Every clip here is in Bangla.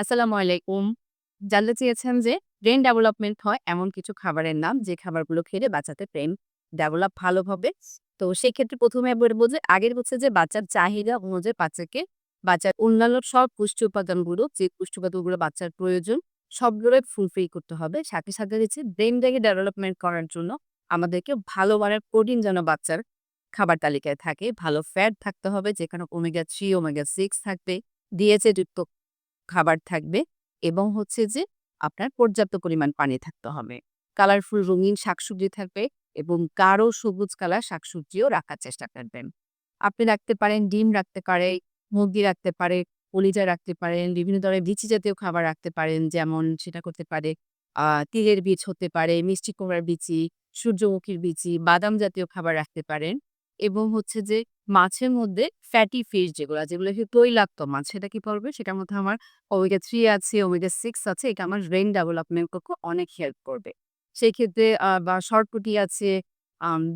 আসসালামু আলাইকুম। জানতে চেয়েছেন যে ব্রেইন ডেভেলপমেন্ট হয় এমন কিছু খাবারের নাম যে খাবারগুলো খেলে বাচ্চাদের ব্রেইন ডেভেলপ ভালো হবে। তো সেক্ষেত্রে ১ম এ বলব যে আগের হচ্ছে যে বাচ্চার চাহিদা অনুযায়ী বাচ্চাকে বাচ্চার অন্যান্য সব পুষ্টি উপাদানগুলো যে পুষ্টি উপাদানগুলো বাচ্চার প্রয়োজন সবগুলোই ফুলফিল করতে হবে। সাথে, সাথে হচ্ছে ব্রেইনটাকে ডেভেলপমেন্ট করার জন্য আমাদেরকে ভালো মানের প্রোটিন যেন বাচ্চার খাবার তালিকায় থাকে। ভালো ফ্যাট থাকতে হবে যেখানে ওমেগা 3, ওমেগা 6 থাকবে। DHA যুক্ত খাবার থাকবে এবং হচ্ছে যে আপনার পর্যাপ্ত পরিমাণ পানি থাকতে হবে। কালারফুল রঙিন শাকসবজি থাকবে এবং গাঢ় সবুজ কালার শাকসবজিও রাখার চেষ্টা করবেন। আপনি রাখতে পারেন ডিম রাখতে পারে, মুরগি রাখতে পারে, কলিজা রাখতে পারেন, বিভিন্ন ধরনের বিচি জাতীয় খাবার রাখতে পারেন। যেমন সেটা করতে পারে তিলের বীজ হতে পারে, মিষ্টি কুমড়ার বিচি, সূর্যমুখীর বিচি, বাদাম জাতীয় খাবার রাখতে পারেন এবং হচ্ছে যে মাছের মধ্যে ফ্যাটি ফিশ যেগুলো একটু তৈলাক্ত মাছ সেটা কি পড়বে? সেটার মধ্যে আমার ওমেগা 3 আছে, ওমেগা 6 আছে। এটা আমার ব্রেইন ডেভেলপমেন্ট করতে অনেক হেল্প করবে। সেক্ষেত্রে বা সরপুঁটি আছে,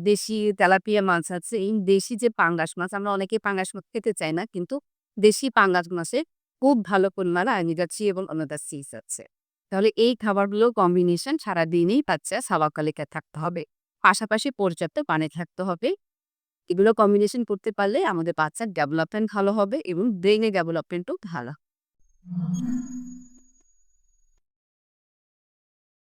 দেশি তেলাপিয়া মাছ আছে। এই দেশি যে পাঙ্গাস মাছ আমরা অনেকেই পাঙ্গাস মাছ খেতে চাই না। কিন্তু দেশি পাঙ্গাস মাছে খুব ভালো পরিমাণে ওমেগা 3 এবং ওমেগা 6 আছে। তাহলে এই খাবারগুলো কম্বিনেশন সারাদিনই বাচ্চা সাবাকালিকা থাকতে হবে। পাশাপাশি পর্যাপ্ত পানি থাকতে হবে। এগুলো কম্বিনেশন করতে পারলে আমাদের বাচ্চার ডেভেলপমেন্ট ভালো হবে এবং ব্রেইনের ডেভেলপমেন্টও ভালো